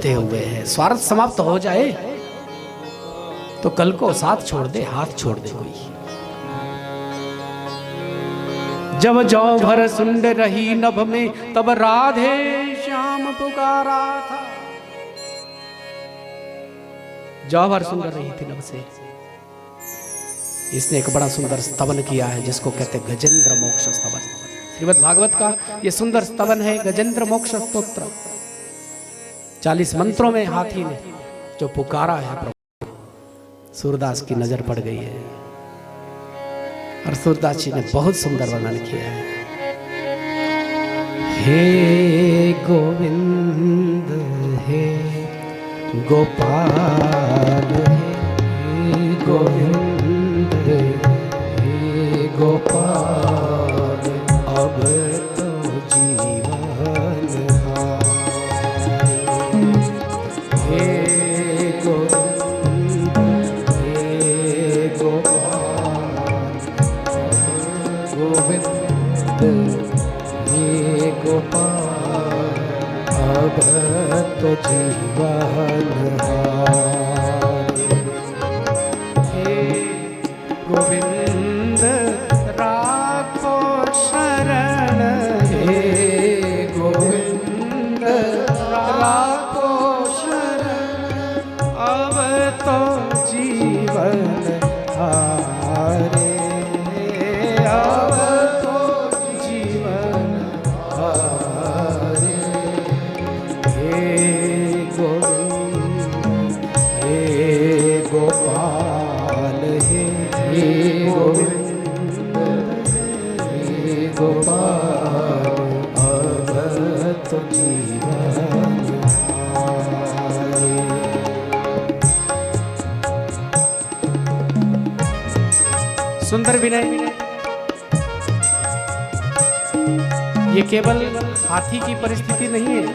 बंधे हुए हैं। स्वार्थ समाप्त हो जाए तो कल को साथ छोड़ दे, हाथ छोड़ दे कोई। जब जौ भर सुंड रही नभ में, तब राधे श्याम पुकारा था। जौ भर सुंदर रही थी नभ से। इसने एक बड़ा सुंदर स्तवन किया है जिसको कहते हैं गजेंद्र मोक्ष स्तवन। श्रीमद् भागवत का ये सुंदर स्तवन है गजेंद्र मोक्ष स्तोत्र। 40 मंत्रों में हाथी ने जो पुकारा है प्रभु, सूरदास की नजर पड़ गई है और सूरदास जी ने बहुत सुंदर वर्णन किया है। हे गोविंद हे गोपाल हे गोविंद हे गोपाल, अब तो जीवन हे गोविंद हे गोपाल, गोविंद हे गोपाल, अब तो जीवन हे गोविंद राखो शरण, हे गोविंद राखो शरण, अब तो जीवन हारे, अब तो जीवन हारे। हे गोविंद हे गोपाल हे गोविंद हे गोपाल, अब तो जीवन हारे। सुंदर विनय, ये केवल हाथी की परिस्थिति नहीं है,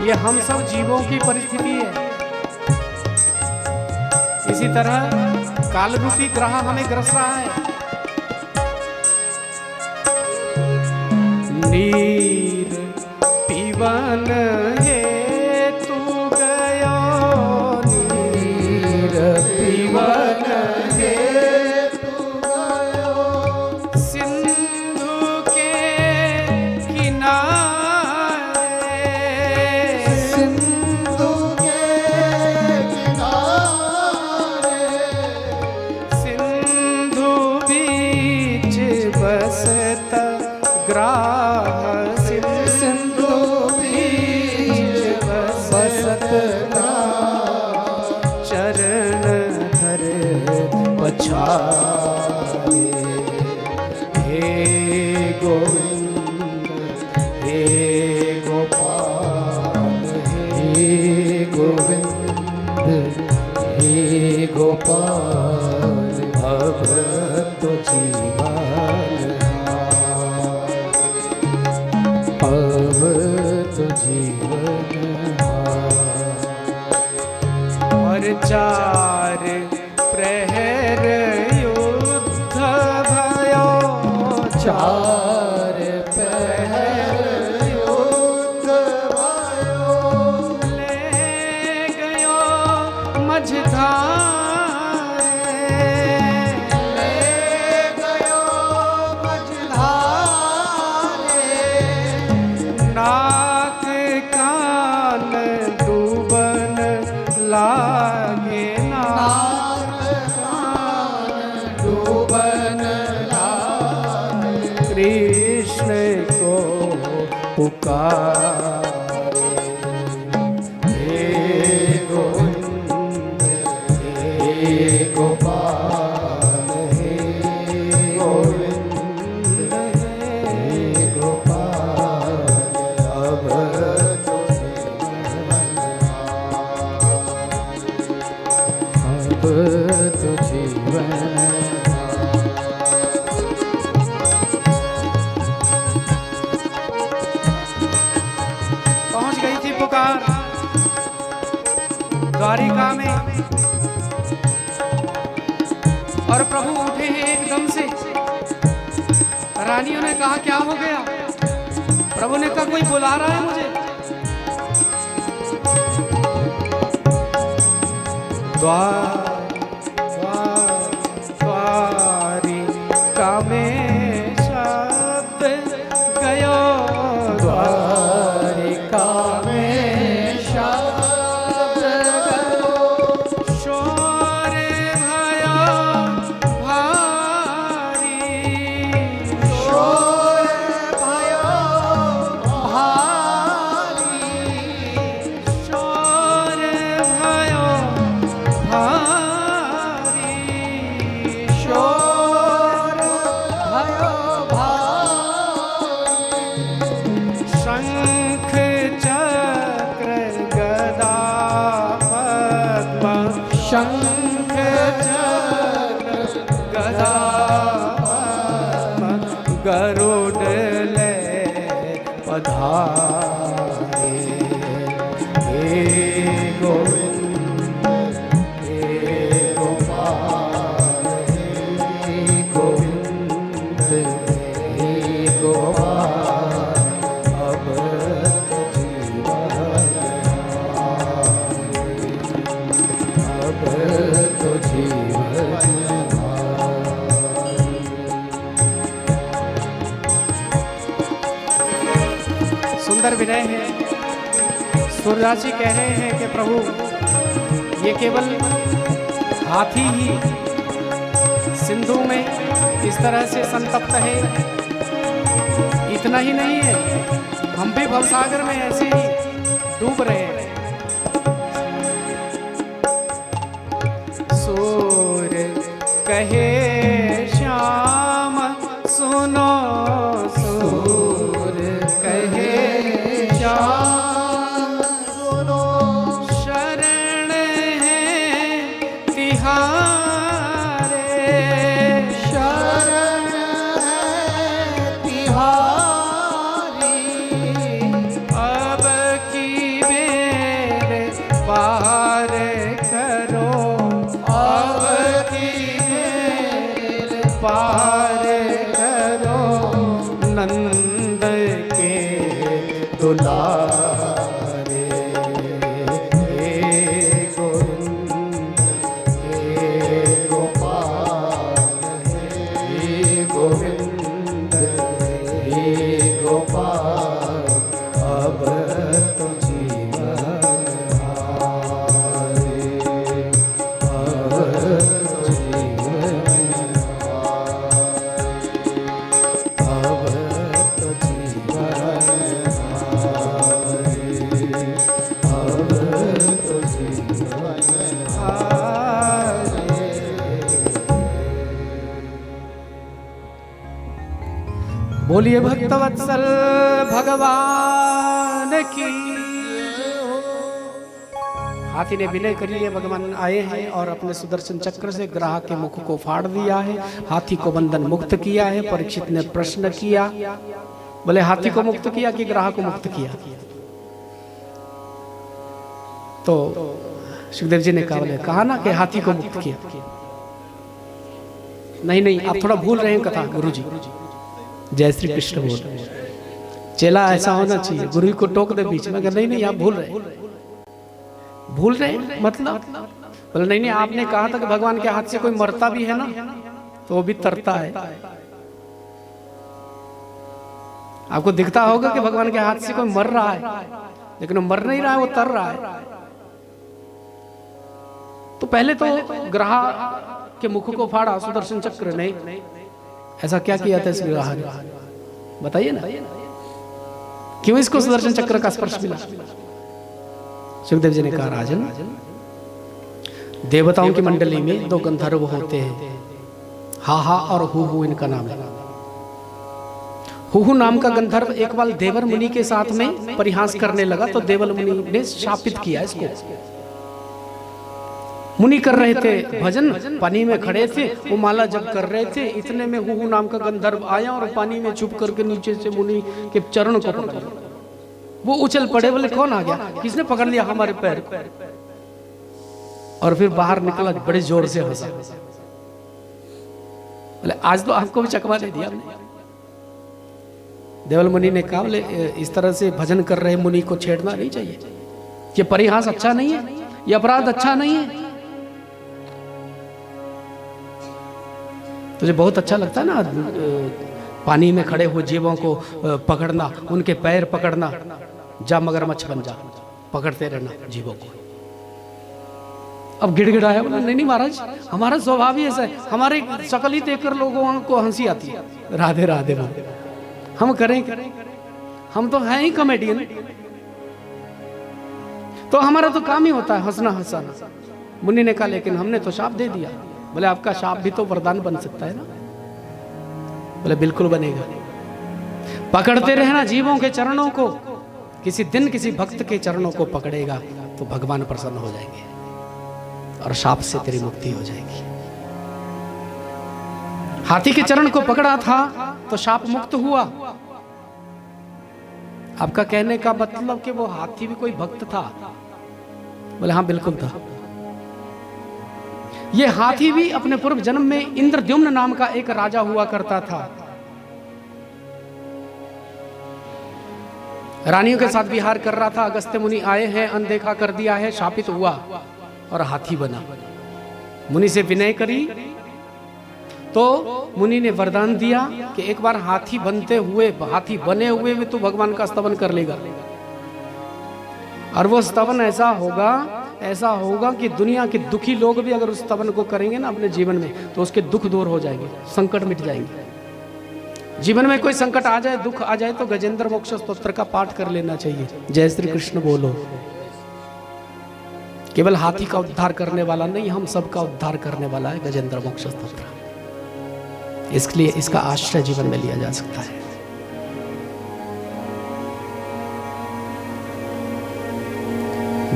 ये हम सब जीवों की परिस्थिति है। इसी तरह काल रूपी ग्रह हमें ग्रस रहा है। नीर पीवन हे तू गयो, नीर पीवन हे तू गयो, सिंधु के किनारे, सिंधु के किनारे, सिंधु बीच बसत ग्राह, सिंधु बीच बसत ग्राह, चरण धर पछारे। हे गोविंद हे गोपाल हे गोविंद हे गोपाल, अब तो जीवन अब तो जीवन और चार प्रहर युद्ध भयो, चार प्रहर युद्ध भयो, ले गयो मझधारे, ले गयो मझधारे, नाक कान डूबन लागे, नाक कान डूबन लागे, कृष्ण को पुकारे। हे गोविंद हे गोपाल हे गोविंद हे गोपाल, अब तो जीवन पहुंच गई थी पुकार द्वारिका में और प्रभु उठे हैं एकदम से। रानियों ने कहा क्या हो गया? प्रभु ने कहा कोई बुला रहा है मुझे। द्वारिका में शब्द गयो, द्वारिका में शब्द गयो, शोर भयो भारी, शोर भयो भारी, शोर भयो भारी, शोर भयो भारी, शंख चक्र गदा पद्म, शंख चक्र गदा पद्म, गरुड़ ले पधारे, हे गोविंद हे गोपाल, हे गोविंद हे गोपाल, अब तो जीवन अब तो जीवन। सुंदर विनय है। सूर्यदास जी कह रहे हैं कि प्रभु ये केवल हाथी ही सिंधु में इस तरह से संतप्त है, इतना ही नहीं है, हम भी भवसागर में ऐसे ही डूब रहे हैं। सूर्य कहे श्याम सुनो, सूर्य कहे श्याम सुनो, शरण है तिहारे, शरण है तिहारी, अब की बेर पार करो, अब की बेर पार करो, नंद के दुलारे, हे गोविंद हे गोपाल, हे गोविंद हे गोपाल, अब तो जीवन हारे, अब तो जीवन अब तो जीवन हारे, अब तो जीवन हारे। बोलिए भक्तवत्सल भगवान की। हाथी ने विनय कर लिया, भगवान आए हैं और अपने सुदर्शन चक्र से ग्राह के मुख को फाड़ दिया है, हाथी को बंधन मुक्त किया है। परीक्षित ने प्रश्न किया, बोले हाथी को मुक्त किया कि ग्राह को मुक्त किया? तो सुखदेव जी ने कहा ना कि हाथी को मुक्त किया। नहीं आप थोड़ा भूल रहे हैं कथा गुरु जी। जय श्री कृष्ण बोल। चेला ऐसा होना चाहिए, गुरु को टोक दे बीच में, नहीं आप भूल रहे मतलब बोले नहीं आपने कहा था कि भगवान के हाथ से कोई मरता भी है ना तो वो भी तरता है। आपको दिखता होगा कि भगवान के हाथ से कोई मर रहा है, लेकिन वो मर नहीं रहा है, वो तर रहा है। तो पहले तो ग्राह के मुख को फाड़ा सुदर्शन चक्र ने, ऐसा क्या किया था इस ग्राह ने? बताइए ना, क्यों इसको सुदर्शन चक्र का स्पर्श मिला? सुखदेव जी ने कहा राजन, देवताओं की मंडली में दो गंधर्व होते हैं, हा और हु इनका नाम है। हु नाम का गंधर्व एक बार देवर मुनि के साथ में परिहास करने लगा, तो देवर मुनि ने शापित किया इसको। मुनि कर रहे थे भजन, पानी में खड़े थे, वो माला जप कर रहे थे, इतने में हु नाम का गंधर्व आया और पानी में छुप करके नीचे से मुनि के चरण को पकड़ लिया। वो उछल पड़े, बोले कौन आ गया, किसने पकड़ लिया हमारे पैर? और फिर बाहर निकला, बड़े जोर से हंसा, बोले आज तो आपको भी चकवा दे दिया हमने। देवल मुनि ने कहा, बोले इस तरह से भजन कर रहे मुनि को छेड़ना नहीं चाहिए, ये परिहास अच्छा नहीं है, ये अपराध अच्छा नहीं है। तुझे बहुत अच्छा लगता है ना पानी में खड़े हुए जीवों को पकड़ना, उनके पैर पकड़ना, जा मगरमच्छ बन जा, पकड़ते रहना जीवों को। अब गिड़गिड़ाया, बोला नहीं नहीं महाराज, हमारा स्वभाव ही ऐसा है, हमारी शक्ल ही देखकर लोगों को हंसी आती है। राधे राधे राधे, हम करें, हम तो हैं ही कॉमेडियन, तो हमारा तो काम ही होता है हंसना हंसाना। मुनि ने कहा लेकिन हमने तो शाप दे दिया। बोले आपका शाप भी तो वरदान बन सकता है ना। बोले बिल्कुल बनेगा। पकड़ते रहना जीवों के चरणों को, किसी दिन किसी भक्त के चरणों को पकड़ेगा तो भगवान प्रसन्न हो जाएंगे और शाप से तेरी मुक्ति हो जाएगी। हाथी के चरण को पकड़ा था तो शाप मुक्त हुआ। आपका कहने का मतलब कि वो हाथी भी कोई भक्त था? बोले हाँ बिल्कुल था। ये हाथी भी अपने पूर्व जन्म में इंद्रद्युम्न नाम का एक राजा हुआ करता था। रानियों के साथ विहार कर रहा था। अगस्त्य मुनि आए हैं, अनदेखा कर दिया है, शापित हुआ और हाथी बना। मुनि से विनय करी तो मुनि ने वरदान दिया कि एक बार हाथी हाथी बने हुए भी तू भगवान का स्तवन कर लेगा, और वो स्तवन ऐसा होगा कि दुनिया के दुखी लोग भी अगर उस स्तवन को करेंगे ना अपने जीवन में तो उसके दुख दूर हो जाएंगे, संकट मिट जाएंगे। जीवन में कोई संकट आ जाए, दुख आ जाए तो गजेंद्र मोक्ष स्तोत्र का पाठ कर लेना चाहिए। जय श्री कृष्ण बोलो। केवल हाथी का उद्धार करने वाला नहीं, हम सबका उद्धार करने वाला है गजेंद्र मोक्ष स्तोत्र। इसलिए इसका आश्रय जीवन में लिया जा सकता है।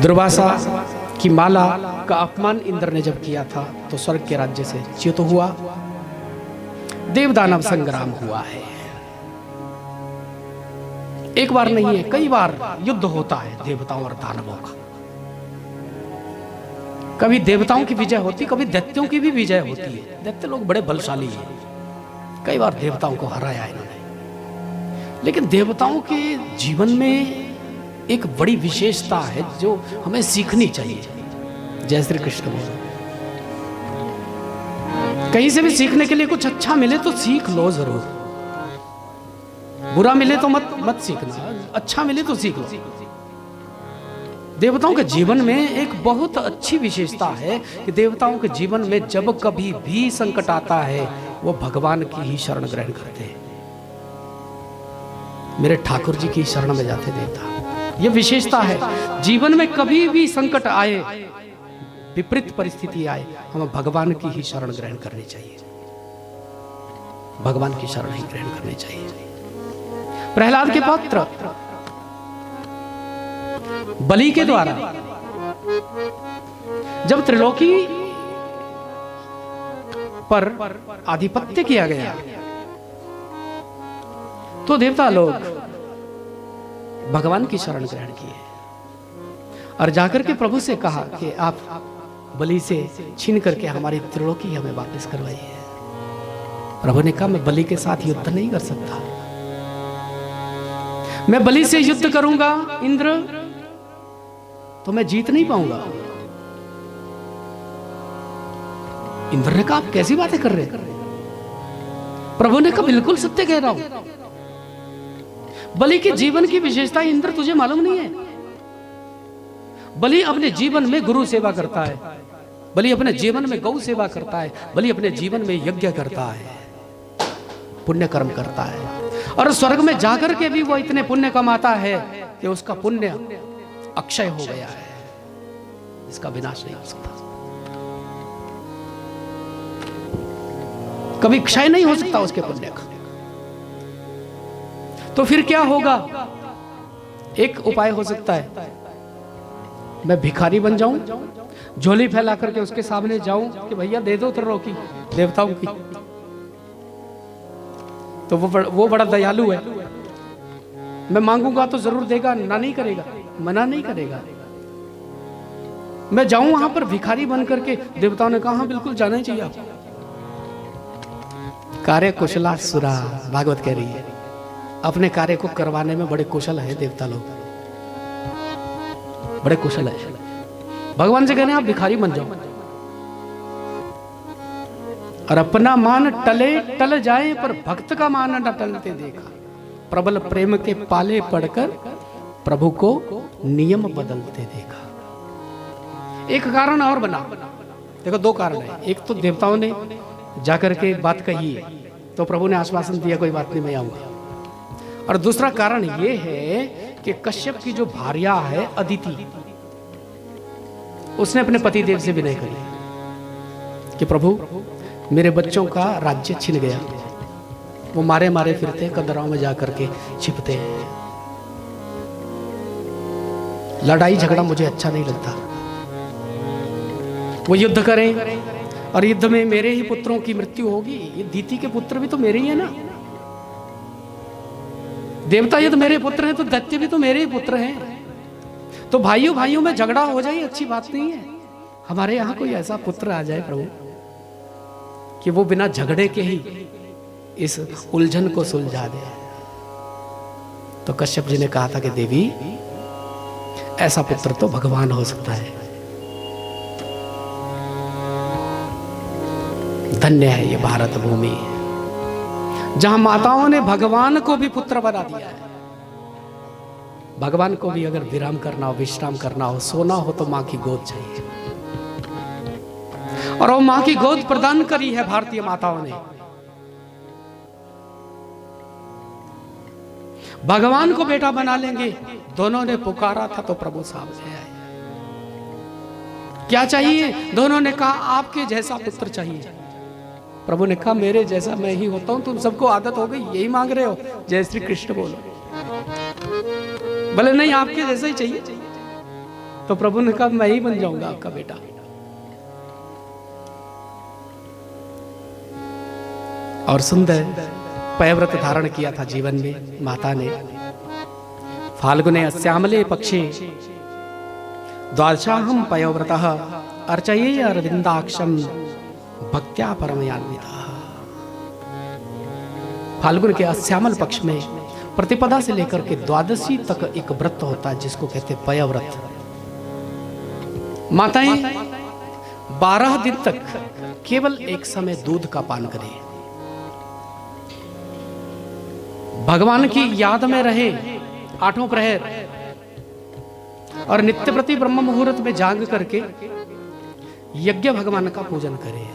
दुर्वासा की माला का अपमान इंद्र ने जब किया था तो स्वर्ग के राज्य से च्युत हुआ। देवदानव संग्राम हुआ है, एक बार नहीं है, कई बार युद्ध होता है देवताओं और दानवों का। कभी देवताओं की विजय होती, कभी दैत्यों की भी विजय होती है। दैत्य लोग बड़े बलशाली हैं, कई बार देवताओं को हराया इन्होंने। लेकिन देवताओं के जीवन में एक बड़ी विशेषता है जो हमें सीखनी चाहिए। जय श्री कृष्ण बोलो। कहीं से भी सीखने के लिए कुछ अच्छा मिले तो सीख लो जरूर, बुरा मिले तो मत सीखना, अच्छा मिले तो सीख लो। देवताओं के जीवन में एक बहुत अच्छी विशेषता है कि देवताओं के जीवन में जब कभी भी संकट आता है वो भगवान की ही शरण ग्रहण करते हैं। मेरे ठाकुर जी की शरण में जाते देवता, ये विशेषता है। जीवन में कभी भी संकट आए, विपरीत परिस्थिति आए, हमें भगवान की ही शरण ग्रहण करनी चाहिए, भगवान की शरण ही ग्रहण करनी चाहिए। प्रहलाद के पुत्र बलि के द्वारा जब त्रिलोकी पर आधिपत्य किया गया तो देवता लोग भगवान की शरण ग्रहण किए और जाकर के प्रभु से कहा कि आप बलि से छीन करके हमारी त्रिलोकी हमें वापस करवाइए। प्रभु ने कहा मैं बलि के साथ युद्ध नहीं कर सकता, मैं बलि से युद्ध करूंगा इंद्र तो मैं जीत नहीं पाऊंगा। इंद्र ने कहा आप कैसी बातें कर रहे हैं? प्रभु ने कहा बिल्कुल सत्य कह रहा हूं। बलि के जीवन की विशेषता इंद्र तुझे मालूम नहीं है। बलि अपने जीवन में गुरु सेवा करता है, बलि अपने जीवन में गौ सेवा करता है, बलि अपने जीवन में यज्ञ करता है, पुण्य कर्म करता है, और स्वर्ग में जाकर के भी वो इतने पुण्य कमाता है कि उसका पुण्य अक्षय हो गया है, इसका विनाश नहीं हो सकता, कभी क्षय नहीं हो सकता उसके पुण्य का। तो फिर क्या होगा? एक उपाय हो सकता है, मैं भिखारी बन जाऊं, झोली फैला करके उसके सामने जाऊं कि भैया दे दो त्रिलोकी देवताओं की, तो वो बड़ा दयालु है, मैं मांगूंगा तो जरूर देगा, ना नहीं करेगा, मना नहीं करेगा। मैं जाऊं वहां पर भिखारी बन करके, देवताओं ने कहा बिल्कुल जाना ही चाहिए आपको। कार्य कुशला सुरा, भागवत कह रही है, अपने कार्य को करवाने में बड़े कुशल है देवता लोग, बड़े कुशल है। भगवान से कहने आप भिखारी बन जाओ, और अपना मान टले टल जाए पर भक्त का मान न टलते देखा। प्रबल प्रेम के पाले पड़कर प्रभु को नियम बदलते देखा। एक कारण और बना, देखो दो कारण है। एक तो देवताओं ने जाकर के बात कही है तो प्रभु ने आश्वासन दिया कोई बात नहीं मैं आऊंगा। और दूसरा कारण ये है कि कश्यप की जो भार्या है अदिति, उसने अपने पति देव से विनय करी कि प्रभु मेरे बच्चों का राज्य छिन गया, वो मारे मारे फिरते कदराओं में जाकर के छिपते हैं, लड़ाई झगड़ा मुझे अच्छा नहीं लगता, वो युद्ध करें और युद्ध में मेरे ही पुत्रों की मृत्यु होगी। ये दीति के पुत्र भी तो मेरे ही है ना, देवता युद्ध मेरे पुत्र हैं तो दैत्य भी तो मेरे ही पुत्र हैं। तो भाइयों भाइयों में झगड़ा हो जाए अच्छी बात नहीं है। हमारे यहाँ कोई ऐसा पुत्र आ जाए प्रभु कि वो बिना झगड़े के ही इस उलझन को सुलझा दे। तो कश्यप जी ने कहा था कि देवी ऐसा पुत्र तो भगवान हो सकता है। धन्य है ये भारत भूमि जहां माताओं ने भगवान को भी पुत्र बना दिया है। भगवान को भी अगर विराम करना हो, विश्राम करना हो, सोना हो तो मां की गोद चाहिए, और वो मां की गोद प्रदान करी है भारतीय माताओं ने। भगवान को बेटा बना लेंगे, दोनों ने पुकारा था तो प्रभु सामने आए। क्या चाहिए? दोनों ने कहा आपके जैसा पुत्र चाहिए। प्रभु ने कहा मेरे जैसा मैं ही होता हूं, तुम सबको आदत हो गई यही मांग रहे हो, जय श्री कृष्ण बोलो। बोले नहीं आपके जैसा ही चाहिए। तो प्रभु ने कहा मैं ही बन जाऊंगा आपका बेटा। और सुंदर पयव्रत धारण किया था जीवन में माता ने। फाल्गुने अस्यामले पक्षे द्वादशाहम पयव्रतः अर्चये अरविंदाक्षम भक्त्या परमयान्विता। फाल्गुन के अस्यामल पक्ष में प्रतिपदा से लेकर के द्वादशी तक एक व्रत होता है जिसको कहते हैं पयव्रत। माताएं 12 दिन तक केवल एक समय दूध का पान करें, भगवान की याद में रहे 8 प्रहर, और नित्य प्रति ब्रह्म मुहूर्त में जाग करके यज्ञ भगवान का पूजन करें,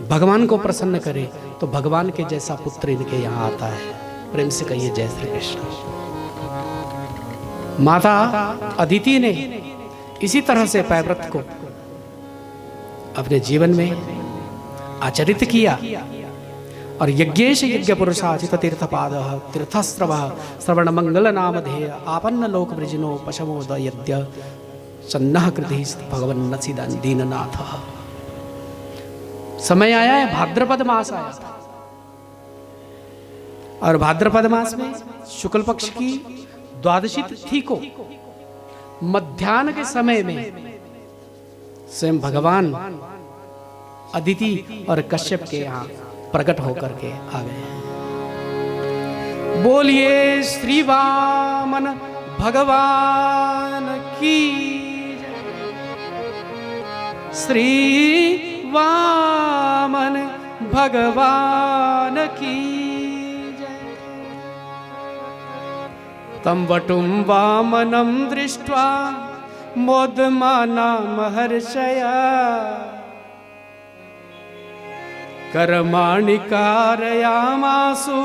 भगवान को प्रसन्न करे। तो भगवान के जैसा पुत्र इनके यहां आता है। प्रेम से कहिए जय श्री कृष्ण। माता अदिति ने इसी तरह से पयव्रत को अपने जीवन में आचरित किया। और यज्ञेश यज्ञ पुरुषाचित तीर्थपाद तीर्थस्रव श्रवण मंगल नामधेय आपन्न लोक वृजिनो पशमोद यद्य सन्नह कृति भगवन नसीदन दीननाथ। समय आया है, भाद्रपद मास आया था, और भाद्रपद मास में शुक्ल पक्ष की द्वादशी तिथि को मध्याह्न के समय में स्वयं भगवान अदिति और कश्यप के यहां प्रकट होकर के आ गए। बोलिए श्री वामन भगवान की, श्री वामन भगवान की जय। तम वटुम वामनम दृष्ट्वा मोदमाना महर्षया कर्माणि कारयामासु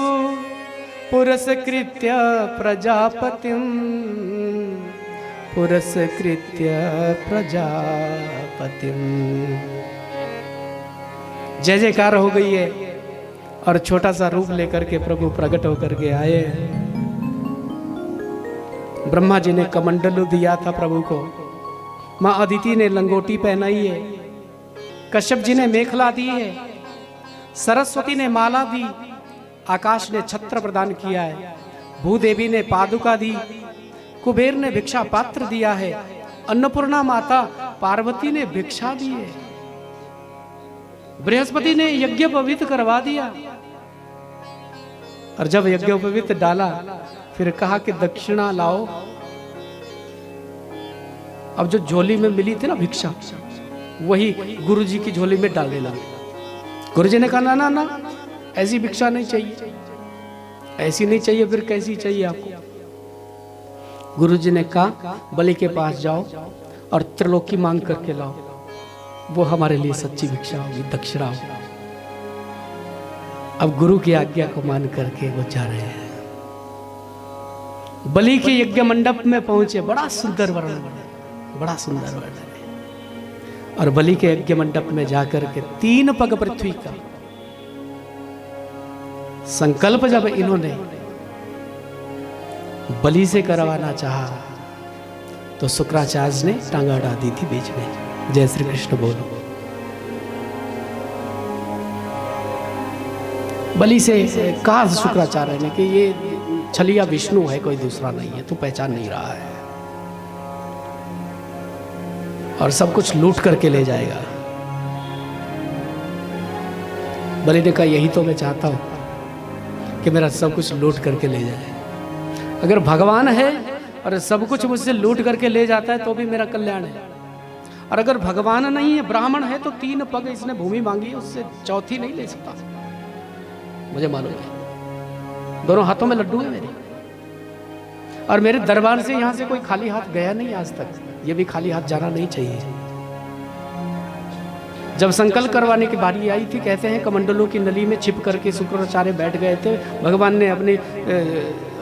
पुरस्कृत्य प्रजापतिं पुरस्कृत्य प्रजापतिं। जय जयकार हो गई है और छोटा सा रूप लेकर के प्रभु प्रकट होकर के आए। ब्रह्मा जी ने कमंडलू दिया था प्रभु को, मां अदिति ने लंगोटी पहनाई है, कश्यप जी ने मेखला दी है, सरस्वती ने माला दी, आकाश ने छत्र प्रदान किया है, भूदेवी ने पादुका दी, कुबेर ने भिक्षा पात्र दिया है, अन्नपूर्णा माता पार्वती ने भिक्षा दी है, बृहस्पति ने यज्ञ पवित्र करवा दिया। और जब यज्ञ पवित्र डाला फिर कहा कि दक्षिणा लाओ। अब जो झोली में मिली थी ना भिक्षा, वही गुरु जी की झोली में डालने लगे। गुरु जी ने कहा ना ना ना, ऐसी भिक्षा नहीं चाहिए, ऐसी नहीं चाहिए, फिर कैसी चाहिए आपको? गुरु जी ने कहा बलि के पास जाओ और त्रिलोकी मांग करके लाओ, वो हमारे लिए सच्ची भिक्षा होगी, दक्षिणा होगी। अब गुरु की आज्ञा को मान करके वो जा रहे हैं। बलि के यज्ञ मंडप में पहुंचे, बड़ा सुंदर वर्णन, बड़ा सुंदर वर्णन है। और बलि के यज्ञ मंडप में जाकर के 3 पग पृथ्वी का संकल्प जब इन्होंने बलि से करवाना चाहा तो शुक्राचार्य ने टांगा अड़ा दी थी बीच में। जय श्री कृष्ण बोलो। बलि से कहा शुक्राचार्य ने कि ये छलिया विष्णु है, कोई दूसरा नहीं है, तू पहचान नहीं रहा है, और सब कुछ लूट करके ले जाएगा। बलि ने कहा यही तो मैं चाहता हूं कि मेरा सब कुछ लूट करके ले जाए। अगर भगवान है और सब कुछ मुझसे लूट करके ले जाता है तो भी मेरा कल्याण है, और अगर भगवान नहीं है, ब्राह्मण है, तो 3 पग इसने भूमि मांगी, उससे चौथी नहीं ले सकता, मुझे मालूम है। दोनों हाथों में लड्डू है मेरे, और मेरे दरबार से यहां से कोई खाली हाथ गया नहीं आज तक, ये भी खाली हाथ जाना नहीं चाहिए। जब संकल्प करवाने की बारी आई थी, कहते हैं कमंडलों की नली में छिप करके शुक्राचार्य बैठ गए थे। भगवान ने अपने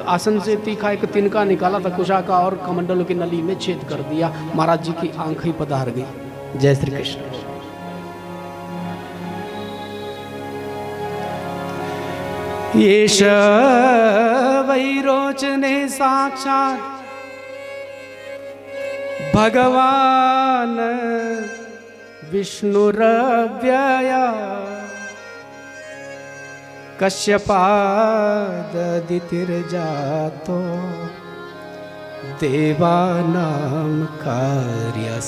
आसन से तीखा एक तिनका निकाला था कुशा का, और कमंडलों की नली में छेद कर दिया। महाराज जी की आंख ही पधार गई। जय श्री कृष्ण। येष वैरोचने साक्षात् भगवान विष्णुरव्यया कश्यपाददितिर्जातो देवानां कार्यसाधकः।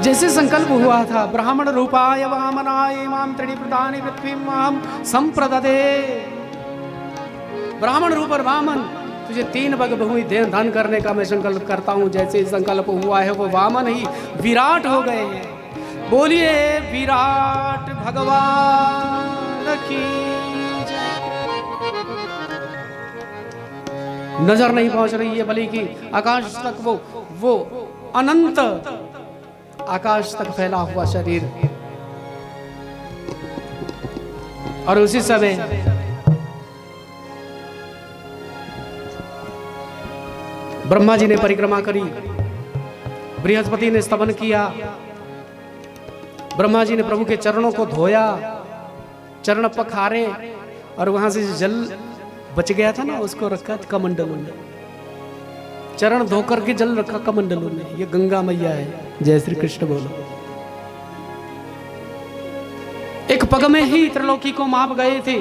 जैसे संकल्प हुआ था, ब्राह्मण रूपाय वामनाय माम त्रिप्रदानि पृथ्वी माम संप्रददे। ब्राह्मण रूप और वामन, तुझे 3 पग भूमि दान करने का मैं संकल्प करता हूं। जैसे संकल्प हुआ है वो वामन ही विराट हो गए हैं। बोलिए विराट भगवान की जय। नजर नहीं पहुंच रही है बलि की, आकाश तक वो अनंत आकाश तक फैला हुआ शरीर। और उसी समय ब्रह्मा जी ने परिक्रमा करी, बृहस्पति ने स्तवन किया, ब्रह्मा जी ने प्रभु के चरणों को धोया, चरण पखारे, और वहां से जल बच गया था ना, उसको रखा कमंडलों में। चरण धोकर के जल रखा कमंडलों में। ये गंगा मैया है। जय श्री कृष्ण बोलो। एक पग में ही त्रिलोकी को माप गए थे।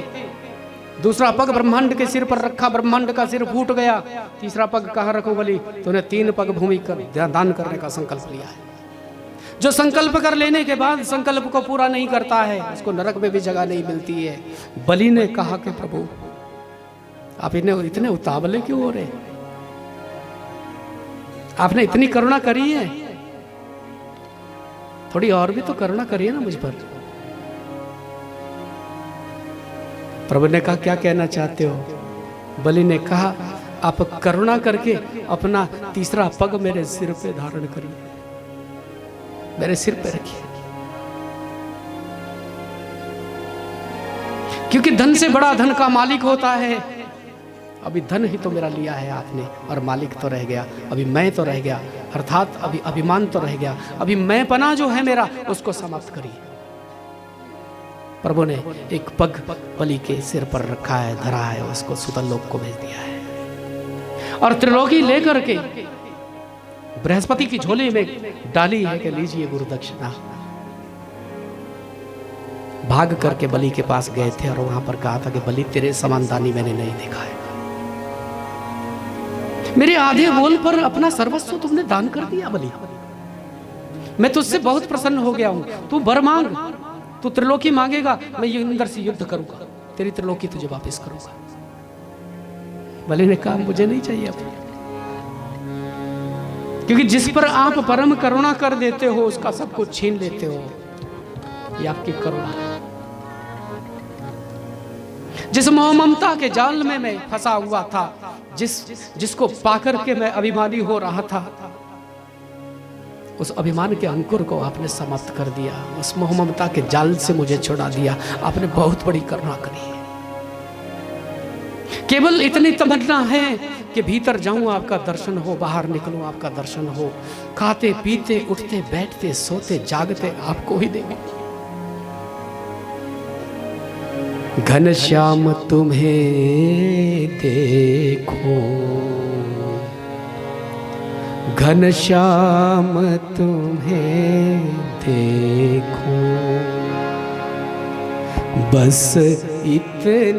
दूसरा पग ब्रह्मांड के सिर पर रखा, ब्रह्मांड का सिर फूट गया। तीसरा पग कहाँ रखो बलि? तो उन्हें 3 पग भूमि कर दान करने का संकल्प लिया है। जो संकल्प कर लेने के बाद संकल्प को पूरा नहीं करता है, उसको नरक में भी जगह नहीं मिलती है। बलि ने कहा कि प्रभु आप इतने उतावले क्यों हो रहे? आपने इतनी करुणा करी है, थोड़ी और भी तो करुणा करिए ना मुझ पर। प्रभु ने कहा क्या कहना चाहते हो? बलि ने कहा आप करुणा करके अपना तीसरा पग मेरे सिर पे धारण करिए, मेरे सिर पे रखिए, क्योंकि धन से बड़ा धन का मालिक होता है। अभी धन ही तो मेरा लिया है आपने, और मालिक तो रह गया, अभी मैं तो रह गया, अर्थात अभी अभिमान तो रह गया। अभी मैं पना जो है मेरा, उसको समाप्त करिए। प्रभु ने एक पग बलि के सिर पर रखा है, धरा है, उसको सुतल लोक को भेज दिया है, और त्रिलोकी लेकर के बृहस्पति की झोली में डाली है कि लीजिए गुरु दक्षिणा। भाग करके बलि के पास गए थे और वहां पर कहा था कि बलि तेरे समान दानी मैंने नहीं देखा है। मेरे आधे बोल पर अपना सर्वस्व तुमने दान कर दिया बलि। मैं तुझसे बहुत प्रसन्न हो गया हूं, तू वर मांग, तू त्रिलोकी मांगेगा, मैं इंद्र से युद्ध करूंगा, तेरी त्रिलोकी तुझे वापस करूंगा। बलि ने कहा मुझे नहीं चाहिए अब, क्योंकि जिस पर आप परम करुणा कर देते हो उसका सब कुछ छीन लेते हो, ये आपकी करुणा है। जिस मोह ममता के जाल में मैं फंसा हुआ था, जिसको पाकर के मैं अभिमानी हो रहा था, उस अभिमान के अंकुर को आपने समाप्त कर दिया, उस मोह ममता के जाल से मुझे छुड़ा दिया। आपने बहुत बड़ी करुणा करी है। केवल इतनी तमन्ना है कि भीतर जाऊं आपका दर्शन हो, बाहर निकलूं आपका दर्शन हो, खाते पीते उठते बैठते सोते जागते आपको ही देंगे। घनश्याम तुम्हें देखो, घनश्याम तुम्हें देखो, बस इतने